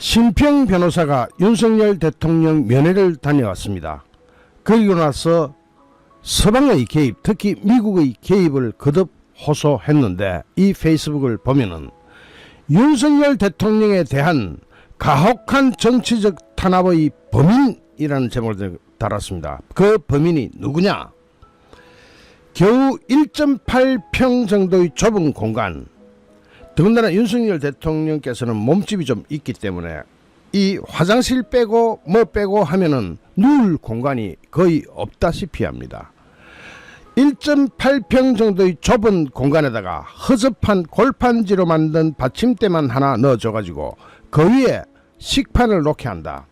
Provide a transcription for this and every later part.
심평 변호사가 윤석열 대통령 면회를 다녀왔습니다. 그리고 나서 서방의 개입, 특히 미국의 개입을 거듭 호소했는데, 이 페이스북을 보면은 윤석열 대통령에 대한 가혹한 정치적 탄압의 범인이라는 제목을 달았습니다. 그 범인이 누구냐? 겨우 1.8평 정도의 좁은 공간, 더군다나 윤석열 대통령께서는 몸집이 좀 있기 때문에 이 화장실 빼고 뭐 빼고 하면은 누울 공간이 거의 없다시피 합니다. 1.8평 정도의 좁은 공간에다가 허접한 골판지로 만든 받침대만 하나 넣어줘가지고 그 위에 식판을 놓게 한다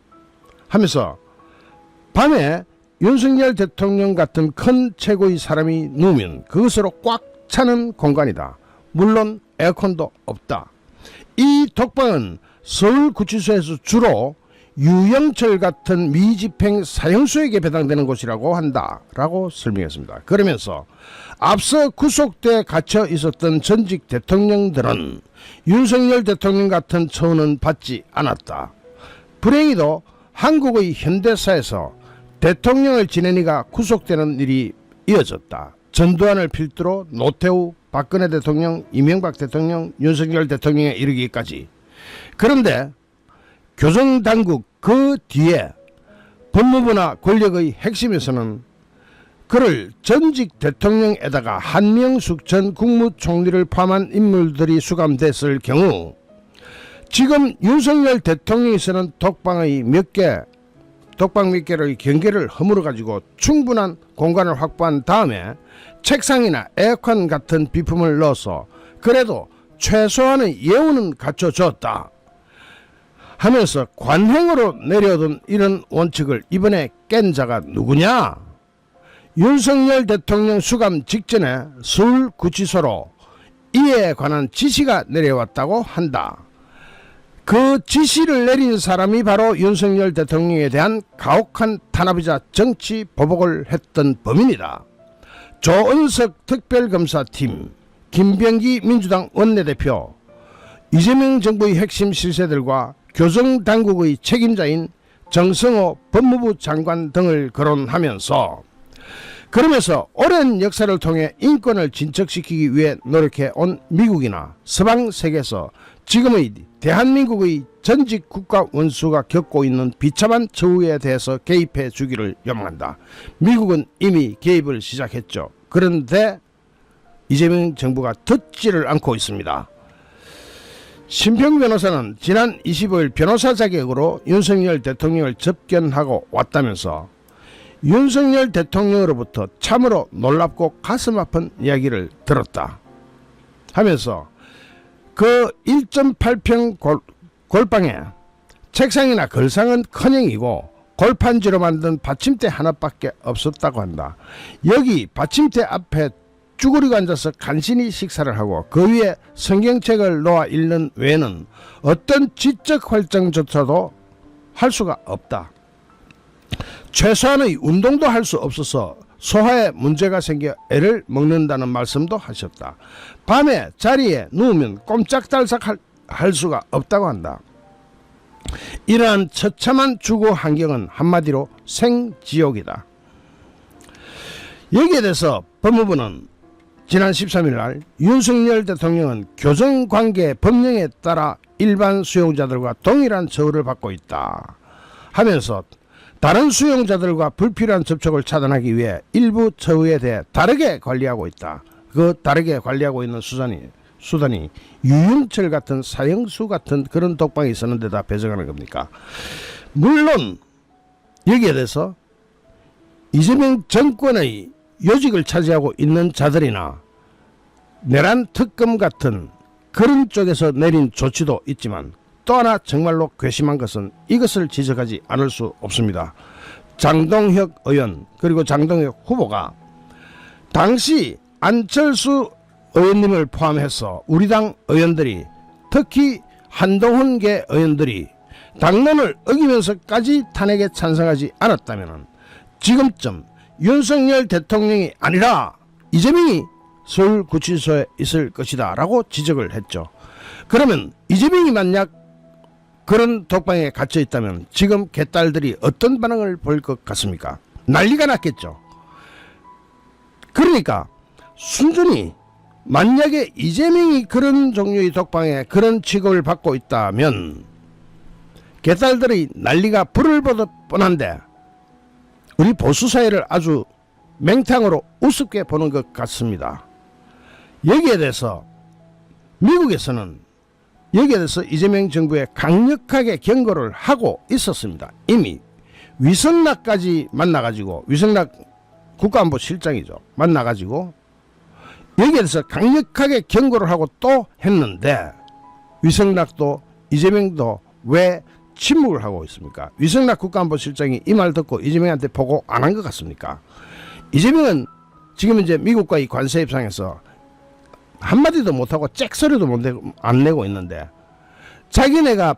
하면서 밤에 윤석열 대통령 같은 큰 최고의 사람이 누우면 그것으로 꽉 차는 공간이다. 물론 에어컨도 없다. 이 독방은 서울구치소에서 주로 유영철 같은 미집행 사형수에게 배당되는 곳이라고 한다 라고 설명했습니다. 그러면서 앞서 구속돼 갇혀 있었던 전직 대통령들은 윤석열 대통령 같은 처우는 받지 않았다. 불행히도 한국의 현대사에서 대통령을 지낸 이가 구속되는 일이 이어졌다. 전두환을 필두로 노태우, 박근혜 대통령, 이명박 대통령, 윤석열 대통령에 이르기까지. 그런데 교정당국 그 뒤에 법무부나 권력의 핵심에서는 그를 전직 대통령에다가 한명숙 전 국무총리를 포함한 인물들이 수감됐을 경우 지금 윤석열 대통령에서는 독방 몇 개의 경계를 허물어 가지고 충분한 공간을 확보한 다음에 책상이나 에어컨 같은 비품을 넣어서 그래도 최소한의 예우는 갖춰줬다 하면서 관행으로 내려오던 이런 원칙을 이번에 깬 자가 누구냐? 윤석열 대통령 수감 직전에 서울구치소로 이에 관한 지시가 내려왔다고 한다. 그 지시를 내린 사람이 바로 윤석열 대통령에 대한 가혹한 탄압이자 정치 보복을 했던 범인이다. 조은석 특별검사팀, 김병기 민주당 원내대표, 이재명 정부의 핵심 실세들과 교정당국의 책임자인 정성호 법무부 장관 등을 거론하면서 그러면서 오랜 역사를 통해 인권을 진척시키기 위해 노력해 온 미국이나 서방 세계에서 지금의 대한민국의 전직 국가 원수가 겪고 있는 비참한 처우에 대해서 개입해 주기를 요망한다. 미국은 이미 개입을 시작했죠. 그런데 이재명 정부가 듣지를 않고 있습니다. 심평 변호사는 지난 25일 변호사 자격으로 윤석열 대통령을 접견하고 왔다면서 윤석열 대통령으로부터 참으로 놀랍고 가슴 아픈 이야기를 들었다 하면서 그 1.8평 골방에 책상이나 걸상은 커녕이고 골판지로 만든 받침대 하나밖에 없었다고 한다. 여기 받침대 앞에 쭈그리고 앉아서 간신히 식사를 하고 그 위에 성경책을 놓아 읽는 외에는 어떤 지적 활동조차도 할 수가 없다. 최소한의 운동도 할 수 없어서 소화에 문제가 생겨 애를 먹는다는 말씀도 하셨다. 밤에 자리에 누우면 꼼짝달싹 할 수가 없다고 한다. 이러한 처참한 주거 환경은 한마디로 생지옥이다. 여기에 대해서 법무부는 지난 13일 날 윤석열 대통령은 교정관계 법령에 따라 일반 수용자들과 동일한 처우를 받고 있다 하면서 다른 수용자들과 불필요한 접촉을 차단하기 위해 일부 처우에 대해 다르게 관리하고 있다. 그 다르게 관리하고 있는 수단이 유영철 같은 사형수 같은 그런 독방이 있었는데다 배정하는 겁니까? 물론 여기에 대해서 이재명 정권의 요직을 차지하고 있는 자들이나 내란 특검 같은 그런 쪽에서 내린 조치도 있지만 또 하나 정말로 괘씸한 것은 이것을 지적하지 않을 수 없습니다. 장동혁 의원 그리고 장동혁 후보가 당시 안철수 의원님을 포함해서 우리 당 의원들이 특히 한동훈계 의원들이 당론을 어기면서까지 탄핵에 찬성하지 않았다면 지금쯤 윤석열 대통령이 아니라 이재명이 서울구치소에 있을 것이다 라고 지적을 했죠. 그러면 이재명이 만약 그런 독방에 갇혀 있다면 지금 개딸들이 어떤 반응을 보일 것 같습니까? 난리가 났겠죠. 그러니까 순전히 만약에 이재명이 그런 종류의 독방에 그런 취급을 받고 있다면 개딸들의 난리가 불을 보듯 뻔한데 우리 보수사회를 아주 맹탕으로 우습게 보는 것 같습니다. 여기에 대해서 미국에서는 여기에 대해서 이재명 정부에 강력하게 경고를 하고 있었습니다. 이미 위성락까지 만나가지고, 위성락 국가안보실장이죠. 만나가지고 여기에 대해서 강력하게 경고를 하고 또 했는데 위성락도 이재명도 왜 침묵을 하고 있습니까? 위성락 국가안보실장이 이 말 듣고 이재명한테 보고 안 한 것 같습니까? 이재명은 지금 이제 미국과의 관세 협상에서 한마디도 못하고 잭소리도 안 내고 있는데 자기네가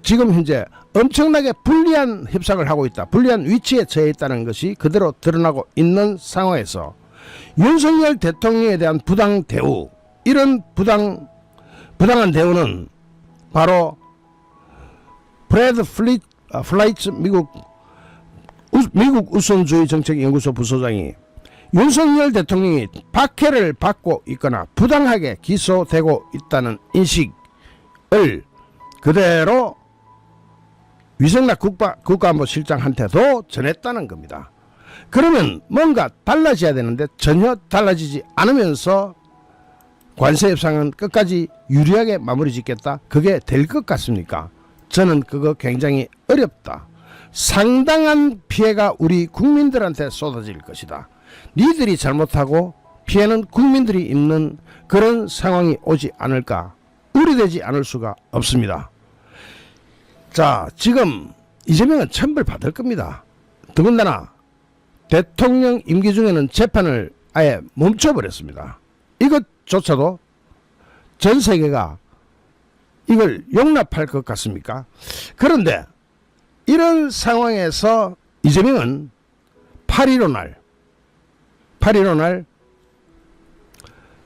지금 현재 엄청나게 불리한 협상을 하고 있다, 불리한 위치에 처해 있다는 것이 그대로 드러나고 있는 상황에서 윤석열 대통령에 대한 부당 대우, 이런 부당한 대우는 바로 브래드 플라이츠 미국 우선주의 정책연구소 부소장이 윤석열 대통령이 박해를 받고 있거나 부당하게 기소되고 있다는 인식을 그대로 위성락 국가안보실장한테도 전했다는 겁니다. 그러면 뭔가 달라져야 되는데 전혀 달라지지 않으면서 관세협상은 끝까지 유리하게 마무리 짓겠다, 그게 될 것 같습니까? 저는 그거 굉장히 어렵다. 상당한 피해가 우리 국민들한테 쏟아질 것이다. 니들이 잘못하고 피해는 국민들이 입는 그런 상황이 오지 않을까, 우려되지 않을 수가 없습니다. 자, 지금 이재명은 천벌 받을 겁니다. 더군다나 대통령 임기 중에는 재판을 아예 멈춰버렸습니다. 이것조차도 전 세계가 이걸 용납할 것 같습니까? 그런데 이런 상황에서 이재명은 8.15 날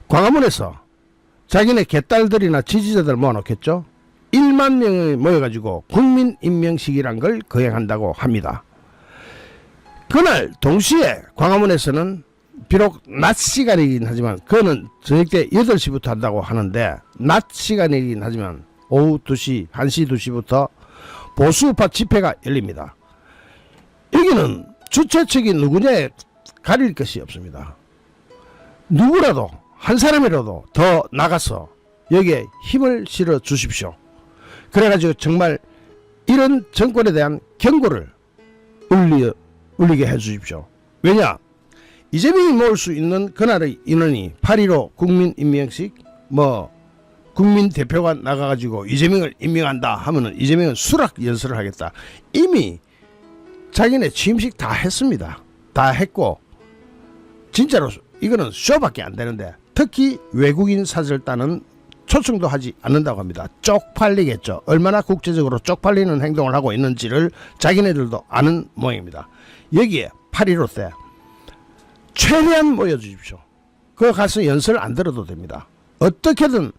광화문에서 자기네 개딸들이나 지지자들 모아놓겠죠. 1만 명이 모여가지고 국민임명식이란 걸 거행한다고 합니다. 그날 동시에 광화문에서는 비록 낮 시간이긴 하지만 그거는 저녁 때 8시부터 한다고 하는데 낮 시간이긴 하지만 오후 2시, 1시, 2시부터 보수우파 집회가 열립니다. 여기는 주최 측이 누구냐에 가릴 것이 없습니다. 누구라도 한 사람이라도 더 나가서 여기에 힘을 실어 주십시오. 그래가지고 정말 이런 정권에 대한 경고를 울리게 해 주십시오. 왜냐? 이재명이 모을 수 있는 그날의 인원이 8.15 국민임명식, 국민 대표가 나가가지고 이재명을 임명한다 하면은 이재명은 수락 연설을 하겠다. 이미 자기네 취임식 다 했습니다. 다 했고 진짜로 이거는 쇼밖에 안 되는데 특히 외국인 사절단은 초청도 하지 않는다고 합니다. 쪽팔리겠죠. 얼마나 국제적으로 쪽팔리는 행동을 하고 있는지를 자기네들도 아는 모양입니다. 여기에 8.15 때 최대한 모여주십시오. 그거 가서 연설 안 들어도 됩니다. 어떻게든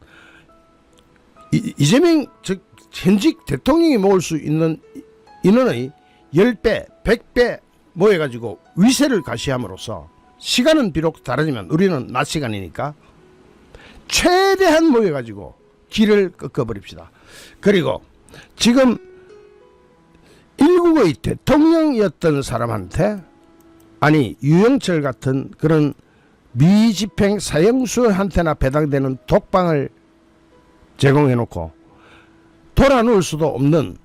이재명 즉 현직 대통령이 모을 수 있는 인원의 10배, 100배 모여가지고 위세를 가시함으로써 시간은 비록 다르지만 우리는 낮 시간이니까 최대한 모여가지고 길을 꺾어버립시다. 그리고 지금 일국의 대통령이었던 사람한테, 아니 유영철 같은 그런 미집행 사형수한테나 배당되는 독방을 제공해놓고 돌아누울 수도 없는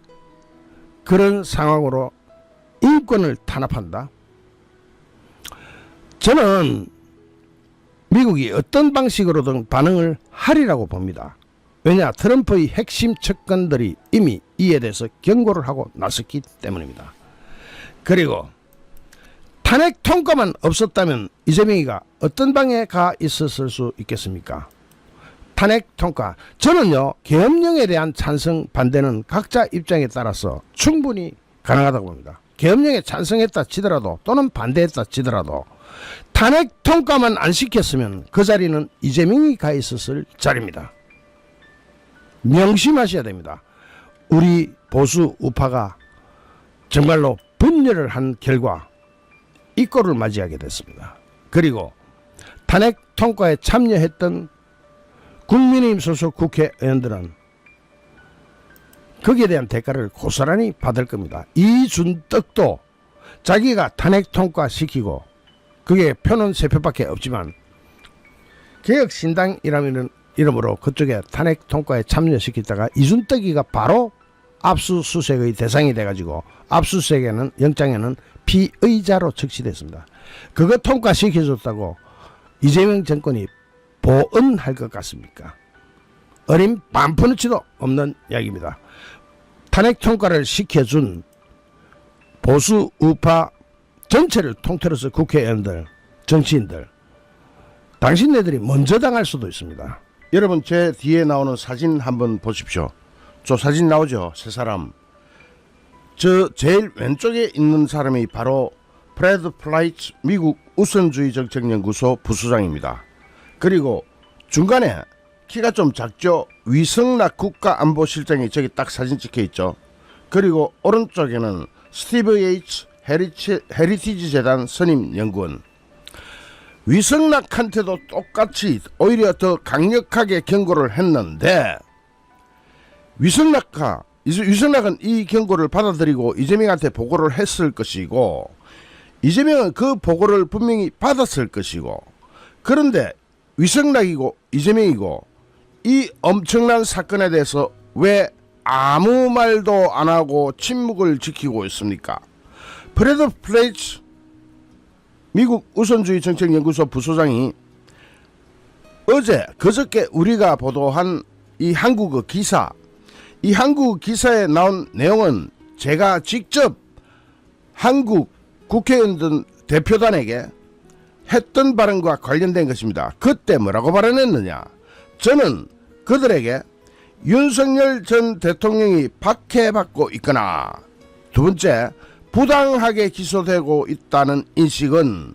그런 상황으로 인권을 탄압한다. 저는 미국이 어떤 방식으로든 반응을 하리라고 봅니다. 왜냐? 트럼프의 핵심 측근들이 이미 이에 대해서 경고를 하고 나섰기 때문입니다. 그리고 탄핵 통과만 없었다면 이재명이가 어떤 방에 가 있었을 수 있겠습니까? 탄핵 통과. 저는요, 계엄령에 대한 찬성 반대는 각자 입장에 따라서 충분히 가능하다고 봅니다. 계엄령에 찬성했다 치더라도 또는 반대했다 치더라도 탄핵 통과만 안 시켰으면 그 자리는 이재명이 가 있었을 자리입니다. 명심하셔야 됩니다. 우리 보수 우파가 정말로 분열을 한 결과 이 꼴을 맞이하게 됐습니다. 그리고 탄핵 통과에 참여했던 국민의힘 소속 국회의원들은 거기에 대한 대가를 고스란히 받을 겁니다. 이준떡도 자기가 탄핵 통과시키고 그게 표는 3표밖에 없지만 개혁신당이라는 이름으로 그쪽에 탄핵 통과에 참여시키다가 이준떡이가 바로 압수수색의 대상이 돼가지고 압수수색에는 영장에는 피의자로 적시됐습니다. 그거 통과시켜줬다고 이재명 정권이 보은할 것 같습니까? 어린 반푼어치도 없는 이야기입니다. 탄핵 통과를 시켜준 보수 우파 전체를 통틀어서 국회의원들, 정치인들, 당신네들이 먼저 당할 수도 있습니다. 여러분 제 뒤에 나오는 사진 한번 보십시오. 저 사진 나오죠? 세 사람. 저 제일 왼쪽에 있는 사람이 바로 프레드 플라이츠 미국 우선주의 정책연구소 부소장입니다. 그리고 중간에 키가 좀 작죠? 위성락 국가안보실장이 저기 딱 사진 찍혀 있죠. 그리고 오른쪽에는 스티브 H 헤리티지 재단 선임 연구원. 위성락한테도 똑같이 오히려 더 강력하게 경고를 했는데 위성락은 이 경고를 받아들이고 이재명한테 보고를 했을 것이고 이재명은 그 보고를 분명히 받았을 것이고 그런데 위성락이고 이재명이고 이 엄청난 사건에 대해서 왜 아무 말도 안 하고 침묵을 지키고 있습니까? 프레드 플레이츠 미국 우선주의 정책연구소 부소장이 그저께 우리가 보도한 이 한국어 기사, 이 한국어 기사에 나온 내용은 제가 직접 한국 국회의원들 대표단에게 했던 발언과 관련된 것입니다. 그때 뭐라고 발언했느냐? 저는 그들에게 윤석열 전 대통령이 박해받고 있거나 두 번째 부당하게 기소되고 있다는 인식은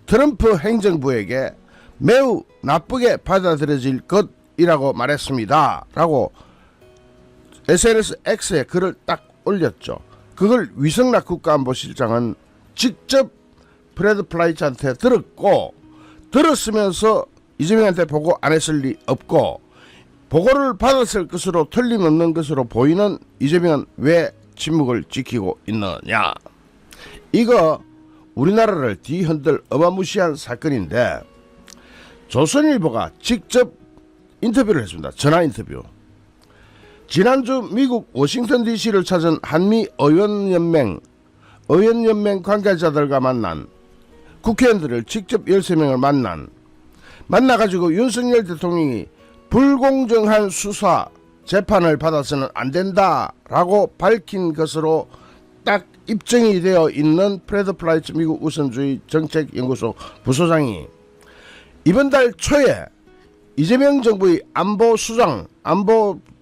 트럼프 행정부에게 매우 나쁘게 받아들여질 것이라고 말했습니다. 라고 SNS X에 글을 딱 올렸죠. 그걸 위성락 국가안보실장은 직접 프레드 플라이츠한테 들었으면서 이재명한테 보고 안 했을 리 없고 보고를 받았을 것으로 틀림없는 것으로 보이는 이재명은 왜 침묵을 지키고 있느냐. 이거 우리나라를 뒤흔들 어마무시한 사건인데 조선일보가 직접 인터뷰를 했습니다. 전화 인터뷰. 지난주 미국 워싱턴 DC를 찾은 한미 의원연맹 관계자들과 만난 국회의원들을 직접 13명을 만나가지고 윤석열 대통령이 불공정한 수사 재판을 받아서는 안 된다라고 밝힌 것으로 딱 입증이 되어 있는 프레드 플라이츠 미국 우선주의 정책연구소 부소장이 이번 달 초에 이재명 정부의 안보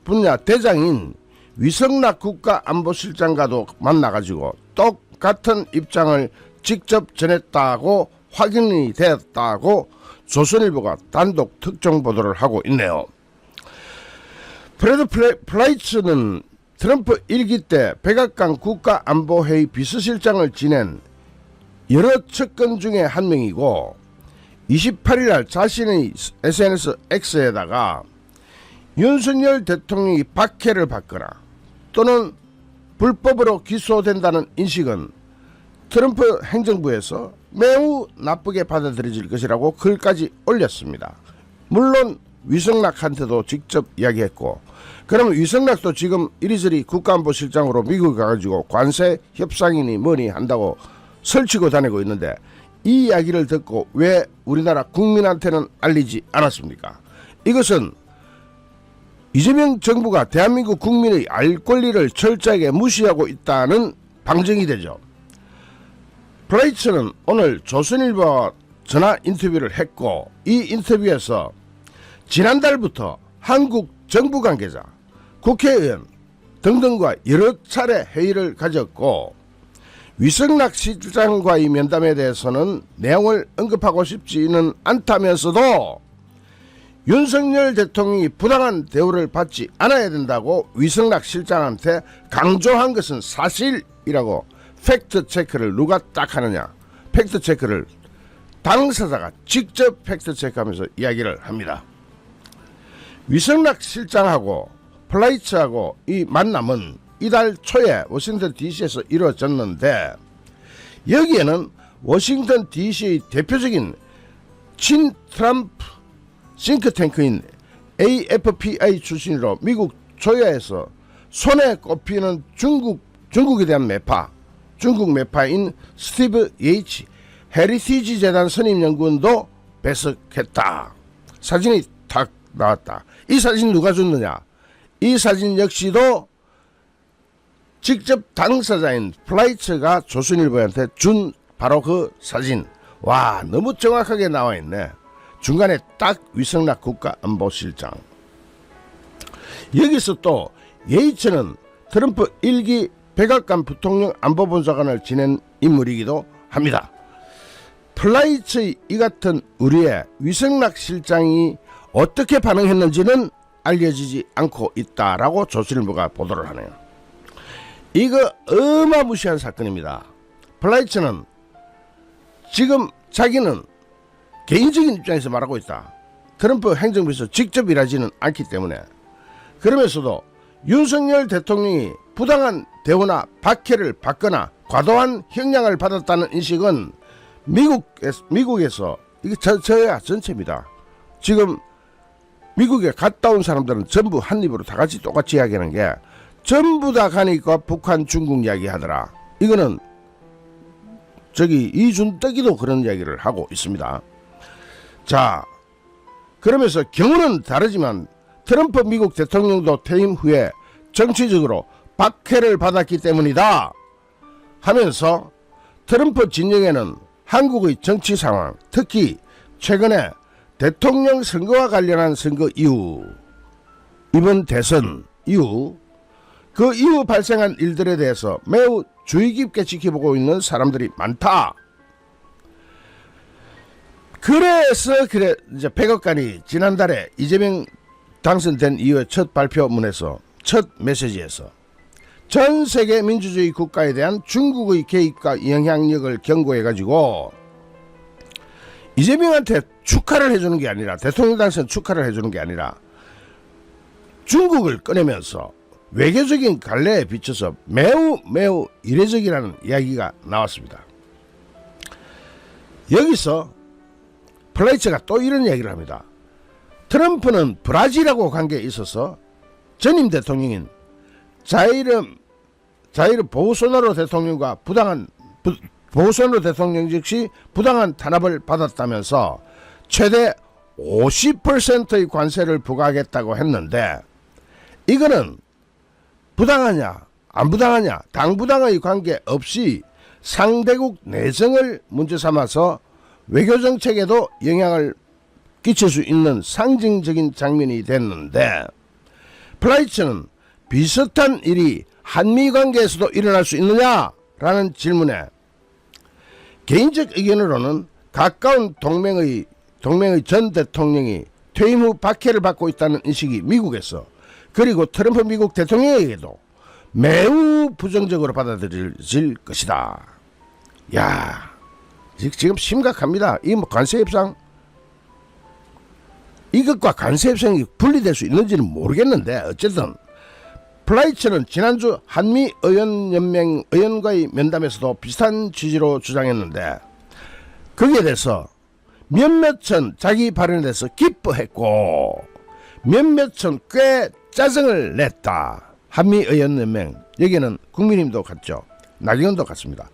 분야 대장인 위성락 국가안보실장과도 만나가지고 똑같은 입장을 직접 전했다고 확인이 되었다고 조선일보가 단독 특종 보도를 하고 있네요. 프레드 플라이츠는 트럼프 1기 때 백악관 국가안보회의 비서실장을 지낸 여러 측근 중에 한 명이고 28일날 자신의 SNS X에다가 윤석열 대통령이 박해를 받거나 또는 불법으로 기소된다는 인식은 트럼프 행정부에서 매우 나쁘게 받아들여질 것이라고 글까지 올렸습니다. 물론 위성락한테도 직접 이야기했고 그러면 위성락도 지금 이리저리 국가안보실장으로 미국 가가지고 관세 협상이니 뭐니 한다고 설치고 다니고 있는데 이 이야기를 듣고 왜 우리나라 국민한테는 알리지 않았습니까? 이것은 이재명 정부가 대한민국 국민의 알 권리를 철저하게 무시하고 있다는 방증이 되죠. 플라이츠는 오늘 조선일보와 전화 인터뷰를 했고 이 인터뷰에서 지난달부터 한국 정부 관계자, 국회의원 등등과 여러 차례 회의를 가졌고 위성락 실장과의 면담에 대해서는 내용을 언급하고 싶지는 않다면서도 윤석열 대통령이 부당한 대우를 받지 않아야 된다고 위성락 실장한테 강조한 것은 사실이라고 팩트체크를 누가 딱 하느냐. 팩트체크를 당사자가 직접 팩트체크하면서 이야기를 합니다. 위성락 실장하고 플라이츠하고 이 만남은 이달 초에 워싱턴 DC에서 이루어졌는데, 여기에는 워싱턴 DC의 대표적인 친 트럼프 싱크탱크인 AFPI 출신으로 미국 조야에서 손에 꼽히는 중국에 대한 매파, 중국 매파인 스티브 예이치 헤리티지 재단 선임 연구원도 배석했다. 사진이 탁 나왔다. 이 사진 누가 줬느냐? 이 사진 역시도 직접 당사자인 플라이츠가 조선일보한테 준 바로 그 사진. 와, 너무 정확하게 나와 있네. 중간에 딱 위성락 국가안보실장. 여기서 또 예이츠는 트럼프 1기 백악관 부통령 안보보좌관을 지낸 인물이기도 합니다. 플라이츠의 이 같은 의뢰에 위성락 실장이 어떻게 반응했는지는 알려지지 않고 있다라고 조선일보가 보도를 하네요. 이거 어마무시한 사건입니다. 플라이츠는 지금 자기는 개인적인 입장에서 말하고 있다. 트럼프 행정부에서 직접 일하지는 않기 때문에. 그러면서도 윤석열 대통령이 부당한 대우나 박해를 받거나 과도한 형량을 받았다는 인식은 미국에서 이게 저야 전체입니다. 지금 미국에 갔다 온 사람들은 전부 한 입으로 다 같이 똑같이 이야기하는 게 전부 다 가니까 북한 중국 이야기 하더라. 이거는 저기 이준떡이도 그런 이야기를 하고 있습니다. 자, 그러면서 경우는 다르지만 트럼프 미국 대통령도 퇴임 후에 정치적으로 박해를 받았기 때문이다 하면서 트럼프 진영에는 한국의 정치 상황, 특히 최근에 대통령 선거와 관련한 선거 이후, 이번 대선 이후, 그 이후 발생한 일들에 대해서 매우 주의 깊게 지켜보고 있는 사람들이 많다. 그래서 이제 백악관이 지난달에 이재명 당선된 이후에 첫 발표문에서, 첫 메시지에서 전 세계 민주주의 국가에 대한 중국의 개입과 영향력을 경고해가지고 이재명한테 축하를 해주는 게 아니라, 대통령 당선 축하를 해주는 게 아니라 중국을 꺼내면서 외교적인 갈래에 비춰서 매우 이례적이라는 이야기가 나왔습니다. 여기서 플라이츠가 또 이런 이야기를 합니다. 트럼프는 브라질하고 관계에 있어서 전임 대통령인 자이르 보우소나로 대통령과 보우소나로 대통령 즉시 부당한 탄압을 받았다면서 최대 50%의 관세를 부과하겠다고 했는데, 이거는 부당하냐 안 부당하냐 당부당의 관계 없이 상대국 내정을 문제 삼아서 외교정책에도 영향을 끼칠 수 있는 상징적인 장면이 됐는데, 플라이츠는 비슷한 일이 한미관계에서도 일어날 수 있느냐라는 질문에 개인적 의견으로는 가까운 동맹의 전 대통령이 퇴임 후 박해를 받고 있다는 인식이 미국에서, 그리고 트럼프 미국 대통령에게도 매우 부정적으로 받아들여질 것이다. 야, 지금 심각합니다. 이 뭐 관세 협상, 이것과 관세 협상이 분리될 수 있는지는 모르겠는데, 어쨌든 플라이츠는 지난주 한미 의원연맹 의원과의 면담에서도 비슷한 취지로 주장했는데, 거기에 대해서 몇몇은 자기 발언에 대해서 기뻐했고 몇몇은 꽤 짜증을 냈다. 한미 의원연맹, 여기는 국민의힘도 같죠. 나경원도 같습니다.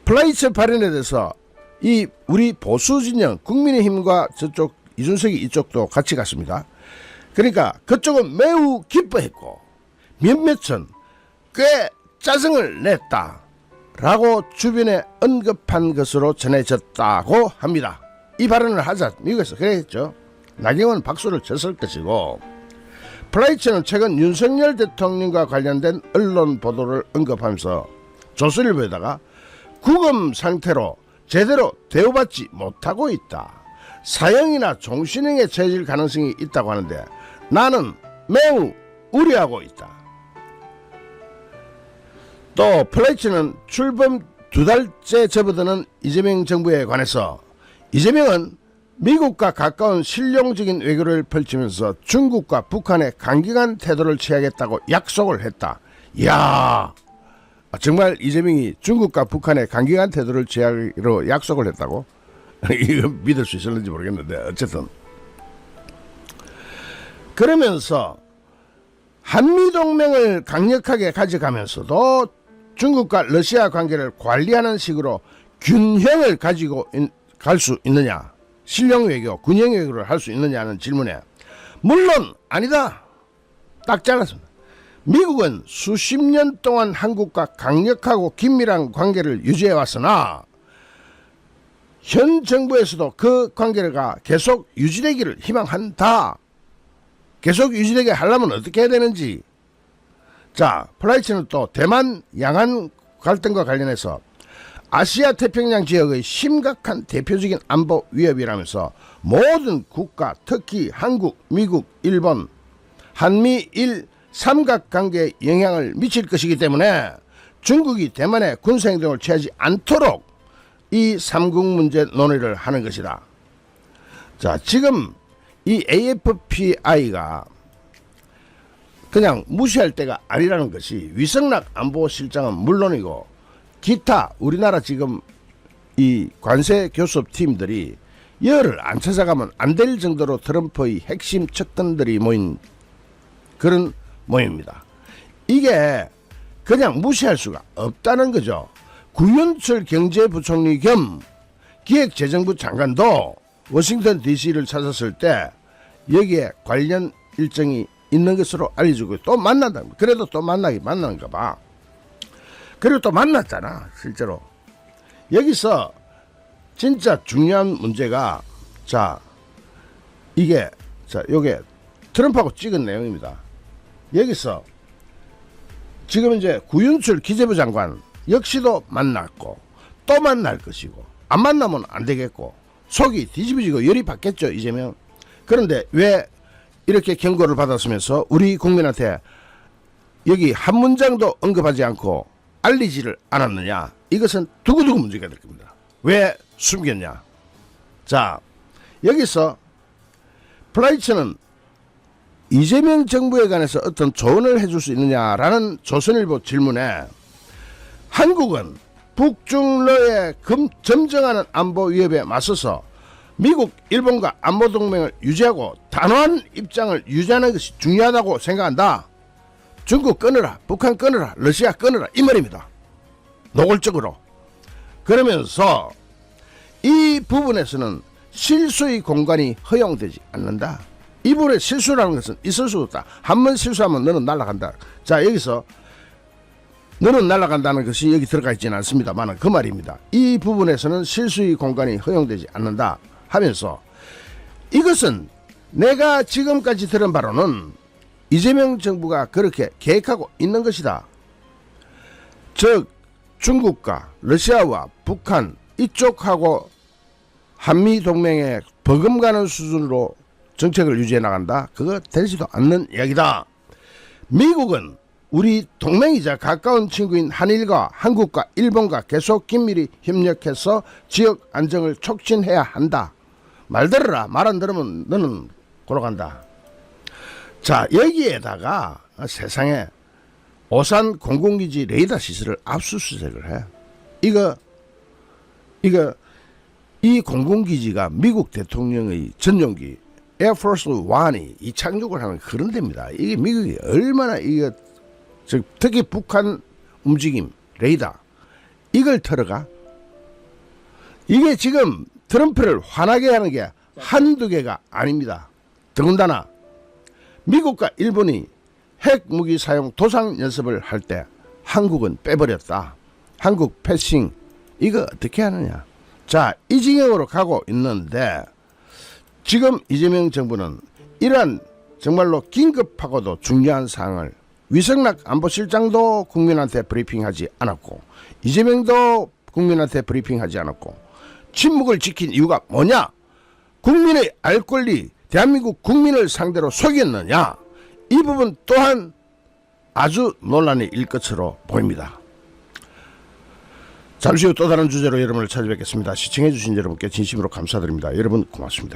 플라이츠 발언에 대해서 이 우리 보수 진영 국민의힘과 저쪽 이준석이 이쪽도 같이 갔습니다. 그러니까 그쪽은 매우 기뻐했고 몇몇은 꽤 짜증을 냈다 라고 주변에 언급한 것으로 전해졌다고 합니다. 이 발언을 하자 미국에서 그랬죠. 나경원 박수를 쳤을 것이고, 플라이츠는 최근 윤석열 대통령과 관련된 언론 보도를 언급하면서 조선일보에다가 구금 상태로 제대로 대우받지 못하고 있다. 사형이나 종신형에 처해질 가능성이 있다고 하는데 나는 매우 우려하고 있다. 또 플라이치는 출범 2달째 접어드는 이재명 정부에 관해서 이재명은 미국과 가까운 실용적인 외교를 펼치면서 중국과 북한에 강경한 태도를 취하겠다고 약속을 했다. 이야, 정말 이재명이 중국과 북한에 강경한 태도를 취하기로 약속을 했다고? 이거 믿을 수 있을는지 모르겠는데 어쨌든 그러면서 한미동맹을 강력하게 가져가면서도 중국과 러시아 관계를 관리하는 식으로 균형을 가지고 갈 수 있느냐, 실용 외교, 군형 외교를 할 수 있느냐는 질문에 물론 아니다. 딱 잘랐습니다. 미국은 수십 년 동안 한국과 강력하고 긴밀한 관계를 유지해 왔으나 현 정부에서도 그 관계가 계속 유지되기를 희망한다. 계속 유지되게 하려면 어떻게 해야 되는지. 자, 플라이치는 또 대만 양안 갈등과 관련해서 아시아 태평양 지역의 심각한 대표적인 안보 위협이라면서 모든 국가, 특히 한국, 미국, 일본, 한미일 삼각관계에 영향을 미칠 것이기 때문에 중국이 대만에 군사행동을 취하지 않도록 이 삼국 문제 논의를 하는 것이다. 자, 지금 이 AFPI가 그냥 무시할 때가 아니라는 것이 위성락 안보실장은 물론이고 기타 우리나라 지금 이 관세 교섭 팀들이 열을 안 찾아가면 안 될 정도로 트럼프의 핵심 측근들이 모인 그런 모임입니다. 이게 그냥 무시할 수가 없다는 거죠. 구윤철 경제부총리 겸 기획재정부 장관도 워싱턴 DC를 찾았을 때 여기에 관련 일정이 있는 것으로 알려주고 또 만난다. 그래도 또 만나는가 봐. 그리고 또 만났잖아. 실제로 여기서 진짜 중요한 문제가 자 이게 자 요게 트럼프하고 찍은 내용입니다. 여기서 지금 이제 구윤철 기재부 장관 역시도 만났고 또 만날 것이고 안 만나면 안 되겠고 속이 뒤집어지고 열이 받겠죠 이재명. 그런데 왜 이렇게 경고를 받았으면서 우리 국민한테 여기 한 문장도 언급하지 않고 알리지를 않았느냐. 이것은 두고두고 문제가 될 겁니다. 왜 숨겼냐. 자 여기서 플라이처는 이재명 정부에 관해서 어떤 조언을 해줄 수 있느냐라는 조선일보 질문에 한국은 북중러의 점정하는 안보 위협에 맞서서 미국, 일본과 안보동맹을 유지하고 단호한 입장을 유지하는 것이 중요하다고 생각한다. 중국 끊어라, 북한 끊어라, 러시아 끊어라 이 말입니다. 노골적으로. 그러면서 이 부분에서는 실수의 공간이 허용되지 않는다. 이 부분에 실수라는 것은 있을 수 없다. 한 번 실수하면 너는 날아간다. 자 여기서 너는 날아간다는 것이 여기 들어가 있지는 않습니다만 그 말입니다. 이 부분에서는 실수의 공간이 허용되지 않는다 하면서 이것은 내가 지금까지 들은 바로는 이재명 정부가 그렇게 계획하고 있는 것이다. 즉 중국과 러시아와 북한 이쪽하고 한미동맹에 버금가는 수준으로 정책을 유지해 나간다. 그거 되지도 않는 이야기다. 미국은 우리 동맹이자 가까운 친구인 한일과 한국과 일본과 계속 긴밀히 협력해서 지역 안정을 촉진해야 한다. 말 들어라. 말 안 들으면 너는 골아간다. 자 여기에다가 세상에 오산 공군기지 레이더 시설을 압수수색을 해. 이 공군기지가 미국 대통령의 전용기 에어포스 1이 이 착륙을 하는 그런 데입니다. 이게 미국이 얼마나 특히 북한 움직임 레이더 이걸 털어가. 이게 지금 트럼프를 화나게 하는 게 한두 개가 아닙니다. 더군다나 미국과 일본이 핵무기 사용 도상 연습을 할 때 한국은 빼버렸다. 한국 패싱 이거 어떻게 하느냐. 자 이 진영으로 가고 있는데 지금 이재명 정부는 이러한 정말로 긴급하고도 중요한 사항을 위성락 안보실장도 국민한테 브리핑하지 않았고 이재명도 국민한테 브리핑하지 않았고 침묵을 지킨 이유가 뭐냐. 국민의 알 권리, 대한민국 국민을 상대로 속였느냐, 이 부분 또한 아주 논란이 일 것으로 보입니다. 잠시 후 또 다른 주제로 여러분을 찾아뵙겠습니다. 시청해주신 여러분께 진심으로 감사드립니다. 여러분 고맙습니다.